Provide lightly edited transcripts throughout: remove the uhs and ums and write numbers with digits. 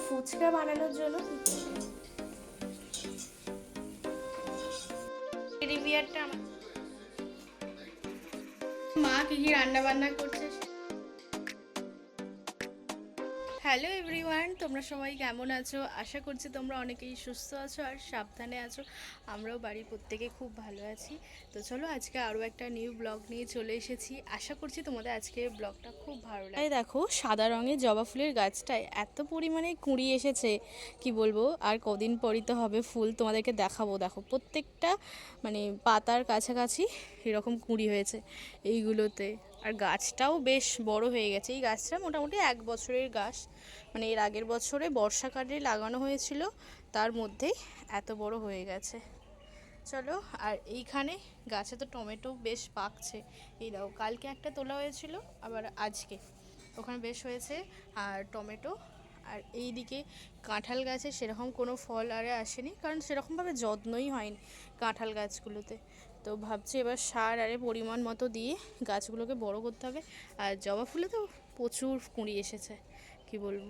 ফুচকা বানানোর জন্য মা কি কি রান্না বান্না করছে। হ্যালো এভরিওয়ান, তোমরা সবাই কেমন আছো? আশা করছি তোমরা অনেকেই সুস্থ আছো আর সাবধানে আছো। আমরাও বাড়ির প্রত্যেকে খুব ভালো আছি। তো চলো আজকে আরও একটা নিউ ব্লগ নিয়ে চলে এসেছি। আশা করছি তোমাদের আজকে ব্লগটা খুব ভালো লাগে। দেখো সাদা রঙের জবা ফুলের গাছটায় এত পরিমাণে কুঁড়ি এসেছে, কি বলবো। আর কদিন পরই তো হবে ফুল, তোমাদেরকে দেখাবো। দেখো প্রত্যেকটা মানে পাতার কাছাকাছি এরকম কুঁড়ি হয়েছে এইগুলোতে। আর গাছটাও বেশ বড় হয়ে গেছে। এই গাছটা মোটামুটি 1 বছরের গাছ, মানে এর আগের বছরে বর্ষাকালে লাগানো হয়েছিল, তার মধ্যেই এত বড় হয়ে গেছে। চলো, আর এইখানে গাছে তো টমেটো বেশ পাকছে। এই দাও, কালকে একটা তোলা হয়েছিল, আবার আজকে ওখানে বেশ হয়েছে আর টমেটো। আর এই দিকে কাঁঠাল গাছে সেরকম কোনো ফল আরে আসেনি, কারণ সেরকমভাবে যত্নই হয়নি কাঁঠাল গাছগুলোতে। তো ভাবছি এবার সার আরে পরিমাণ মতো দিয়ে গাছগুলোকে বড় করতে হবে। আর জবা ফুলে তো প্রচুর কুঁড়ি এসেছে, কি বলবো।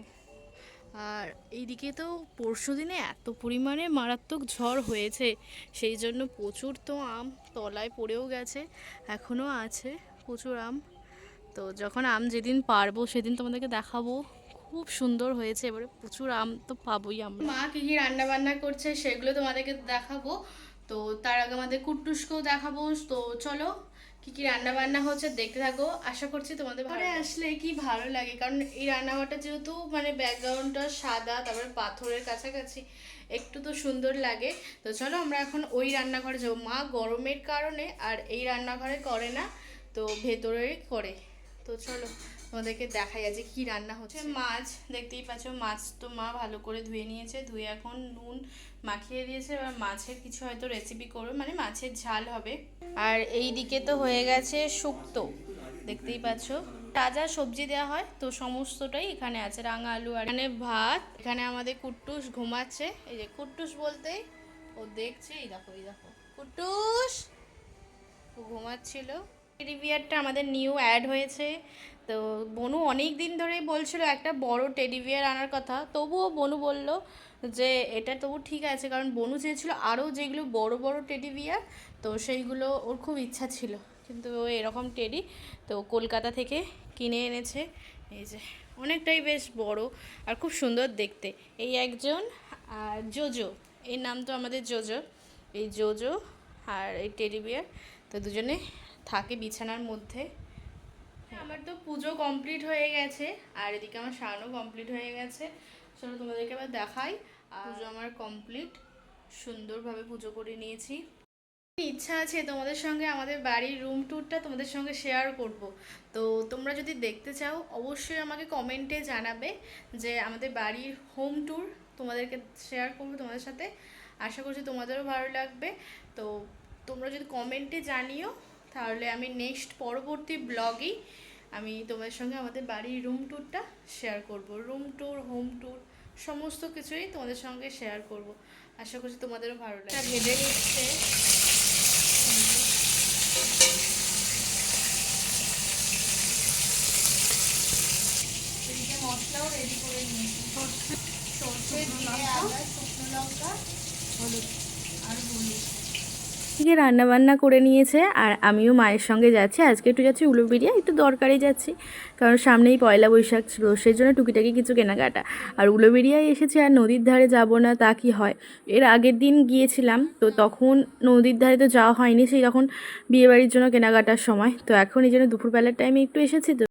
আর এইদিকে তো পরশু দিনে এত পরিমাণে মারাত্মক ঝড় হয়েছে, সেই জন্য প্রচুর তো আম তলায় পড়েও গেছে, এখনও আছে প্রচুর আম। তো যখন আম যেদিন পারবো সেদিন তোমাদেরকে দেখাবো। খুব সুন্দর হয়েছে, এবারে প্রচুর আম তো পাবোই আমরা। মা কী কী রান্না বান্না করছে সেগুলো তোমাদেরকে দেখাবো। তো তার আগে আমাদের কুট্টুসকেও দেখাবো। তো চলো, কি কি রান্না বান্না হচ্ছে দেখতে থাকো। আশা করছি তোমাদের ভালো আসলে কি ভালো লাগে, কারণ এই রান্নাঘরটা যেহেতু মানে ব্যাকগ্রাউন্ডটা সাদা, তারপরে পাথরের কাছাকাছি, একটু তো সুন্দর লাগে। তো চলো আমরা এখন ওই রান্নাঘরে যাবো। মা গরমের কারণে আর এই রান্নাঘরে করে না, তো ভেতরেই করে। তো চলো তোমাদেরকে দেখাই আজ কি রান্না হচ্ছে। মাছ দেখতেই পাচ্ছ, মাছ তো মা ভালো করে ধুয়ে নিয়েছে, ধুয়ে এখন নুন মাখিয়ে দিয়েছে। এবার মাছের কিছু হয়তো রেসিপি করবে, মানে মাছের ঝাল হবে। আর এই দিকে তো হয়ে গেছে শুক্তো, দেখতেই পাচ্ছ। তাজা সবজি দেওয়া হয় তো সমস্তটাই এখানে আছে। রাঙা আলু, আর এখানে ভাত। এখানে আমাদের কুট্টুস ঘুমাচ্ছে। এই যে কুট্টুস বলতেই ও দেখছে, এই দেখো এই দেখো কুট্টুস ও ঘুমাচ্ছিল। টেডি বিয়ারটা আমাদের নিউ অ্যাড হয়েছে। তো বনু অনেক দিন ধরেই বলছিল একটা বড় টেডি বিয়ার আনার কথা, তবুও বনু বলল যে এটা তবু ঠিক আছে, কারণ বনু চেয়েছিল আরও যেগুলো বড় বড় টেডি বিয়ার, তো সেইগুলো ওর খুব ইচ্ছা ছিল। কিন্তু ও এরকম টেডি তো কলকাতা থেকে কিনে এনেছে। এই যে অনেকটাই বেশ বড় আর খুব সুন্দর দেখতে। এই একজন আর জোজো, এর নাম তো আমাদের জোজো। এই জোজো আর এই টেডি বিয়ার তো দুজনে থাকে বিছানার মধ্যে। আমার তো পুজো কমপ্লিট হয়ে গেছে, আর এদিকে আমার সারানো কমপ্লিট হয়ে গেছে। চলো তোমাদেরকে এবার দেখাই। পুজো আমার কমপ্লিট, সুন্দরভাবে পুজো করে নিয়েছি। ইচ্ছা আছে তোমাদের সঙ্গে আমাদের বাড়ির রুম ট্যুরটা তোমাদের সঙ্গে শেয়ার করব। তো তোমরা যদি দেখতে চাও অবশ্যই আমাকে কমেন্টে জানাবে, যে আমাদের বাড়ির হোম ট্যুর তোমাদেরকে শেয়ার করবো তোমাদের সাথে। আশা করছি তোমাদেরও ভালো লাগবে। তো তোমরা যদি কমেন্টে জানিও, তাহলে আমি নেক্সট পরবর্তী ব্লগেই আমি তোমাদের সঙ্গে আমাদের বাড়ির রুম ট্যুরটা শেয়ার করব। রুম ট্যুর, হোম ট্যুর সমস্ত কিছুই তোমাদের সঙ্গে শেয়ার করব। আশা করছি তোমাদেরও ভালো লাগবে। ভেজে নিচ্ছে, এদিকে মশলাও রেডি করে নিয়েছি। সর্ষে, জিরে, আদা, শুকনো লঙ্কা, হলুদ আর হলুদ থেকে রান্না বান্না করে নিয়েছে। আর আমিও মায়ের সঙ্গে যাচ্ছি। আজকে একটু যাচ্ছি উলুবেড়িয়া, একটু দরকারে যাচ্ছি, কারণ সামনেই পয়লা বৈশাখ ছিল, সেই জন্য টুকিটাকি কিছু কেনাকাটা। আর উলুবেড়িয়ায় এসেছি, আর নদীর ধারে যাব না তা কি হয়। এর আগের দিন গিয়েছিলাম, তো তখন নদীর ধারে তো যাওয়া হয়নি, সেই তখন বিয়েবাড়ির জন্য কেনাকাটার সময়। তো এখন এই জন্য দুপুরবেলার টাইমে একটু এসেছি, তো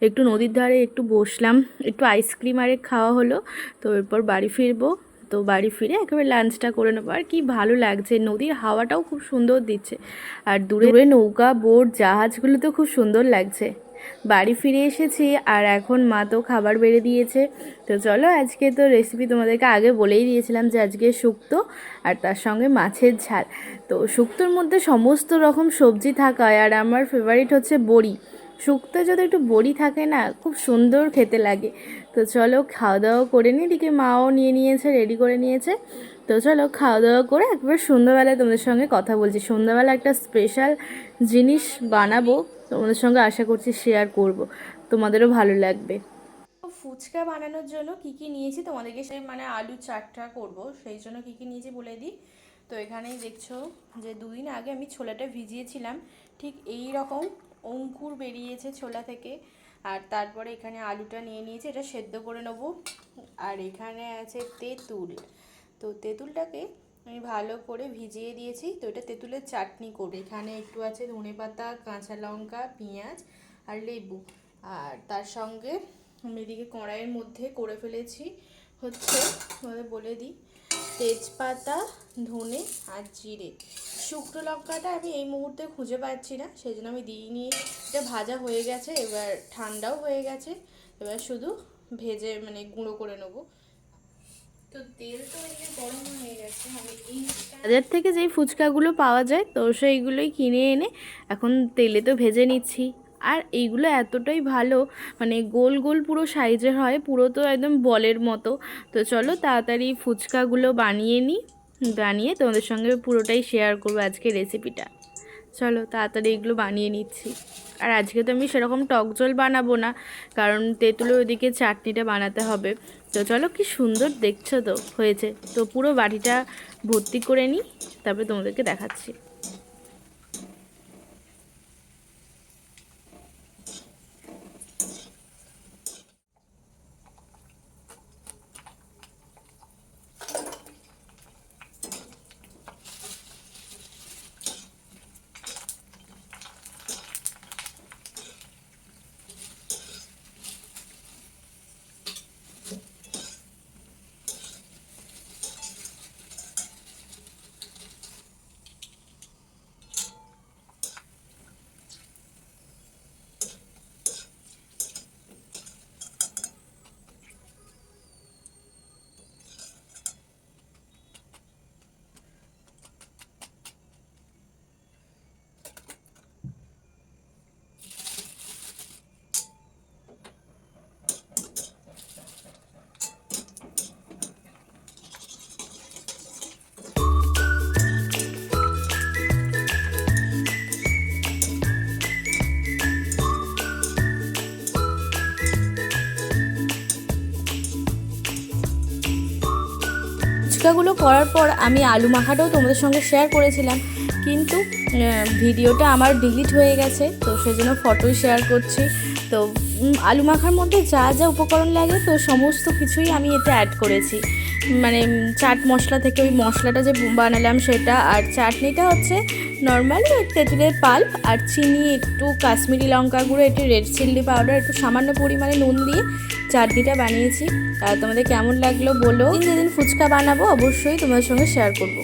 একটু নদীর ধারে একটু বসলাম, একটু আইসক্রিম আরে খাওয়া হলো। তো এরপর বাড়ি ফিরবো। তো বাড়ি ফিরে একেবারে লাঞ্চটা করে নেবো। আর কি ভালো লাগছে, নদীর হাওয়াটাও খুব সুন্দর দিচ্ছে, আর দূরে দূরে নৌকা, বোট, জাহাজগুলো তো খুব সুন্দর লাগছে। বাড়ি ফিরে এসেছি, আর এখন মা তো খাবার বেড়ে দিয়েছে। তো চলো, আজকে তো রেসিপি তোমাদেরকে আগে বলেই দিয়েছিলাম যে আজকে শুক্তো আর তার সঙ্গে মাছের ঝাল। তো শুক্তোর মধ্যে সমস্ত রকম সবজি থাকায়, আর আমার ফেভারিট হচ্ছে বড়ি। শুক্তো যদি একটু বড়ি থাকে না, খুব সুন্দর খেতে লাগে। তো চলো খাওয়া দাওয়া করে নিই। এদিকে মাও নিয়ে নিয়েছে, রেডি করে নিয়েছে। তো চলো খাওয়া দাওয়া করে একবার সন্ধ্যাবেলায় তোমাদের সঙ্গে কথা বলছি। সন্ধ্যাবেলা একটা স্পেশাল জিনিস বানাবো তোমাদের সঙ্গে, আশা করছি শেয়ার করব, তোমাদেরও ভালো লাগবে। ফুচকা বানানোর জন্য কি কি নিয়েছি তোমাদেরকে সেই মানে আলু চাটটা করব, সেই জন্য কি কি নিয়েছি বলে দিই। তো এখানেই দেখছো যে 2 দিন আগে আমি ছোলাটা ভিজিয়েছিলাম, ঠিক এই রকম অঙ্কুর বেরিয়েছে ছোলা থেকে। আর তারপরে এখানে আলুটা নিয়ে নিয়েছি, এটা সেদ্ধ করে নেবো। আর এখানে আছে তেঁতুল, তো তেঁতুলটাকে আমি ভালো করে ভিজিয়ে দিয়েছি। তো এটা তেঁতুলের চাটনি করবো। এখানে একটু আছে ধনেপাতা, কাঁচা লঙ্কা, পেঁয়াজ আর লেবু। আর তার সঙ্গে আমি এদিকে কড়াইয়ের মধ্যে করে ফেলেছি হচ্ছে, বলে দিই, তেজপাতা, ধনে আর জিরে। শুকনো লঙ্কাটা আমি এই মুহূর্তে খুঁজে পাচ্ছি না, সেই জন্য আমি দিইনি। এটা ভাজা হয়ে গেছে, এবার ঠান্ডাও হয়ে গেছে, এবার শুধু ভেজে মানে গুঁড়ো করে নেবো। তো তেল তো এদিকে গরম হয়ে গেছে। আমি এই বাজার থেকে যেই ফুচকাগুলো পাওয়া যায় তো সেইগুলোই কিনে এনে এখন তেলে তো ভেজে নিচ্ছি। আর এইগুলো এতটাই ভালো, মানে গোল গোল পুরো সাইজের হয়, পুরো তো একদম বলের মতো। তো চলো তাড়াতাড়ি ফুচকাগুলো বানিয়ে নিই, বানিয়ে তোমাদের সঙ্গে পুরোটাই শেয়ার করবো আজকে রেসিপিটা। চলো তাড়াতাড়ি এগুলো বানিয়ে নিচ্ছি। আর আজকে তো আমি সেরকম টক জল বানাবো না, কারণ তেঁতুলের ওদিকে চাটনিটা বানাতে হবে। তো চলো, কি সুন্দর দেখছো তো হয়েছে। তো পুরো বাটিটা ভর্তি করে নিই, তারপরে তোমাদেরকে দেখাচ্ছি। ফুচকাগুলো করার পর আমি আলু মাখাটাও তোমাদের সঙ্গে শেয়ার করেছিলাম, কিন্তু ভিডিওটা আমার ডিলিট হয়ে গেছে, তো সেজন্য ফটোই শেয়ার করছি। তো আলু মাখার মধ্যে যা যা উপকরণ লাগে তো সমস্ত কিছুই আমি এতে অ্যাড করেছি, মানে চাট মশলা থেকে ওই মশলাটা যে বানালাম সেটা। আর চাটনিটা হচ্ছে নর্মাল তেঁতুলের পাল্প আর চিনি, একটু কাশ্মীরি লঙ্কা গুঁড়ো, একটু রেড চিলি পাউডার, একটু সামান্য পরিমাণে নুন দিয়ে চাটনিটা বানিয়েছি। আর তোমাদের কেমন লাগলো বলো। যেদিন ফুচকা বানাবো অবশ্যই তোমাদের সঙ্গে শেয়ার করবো।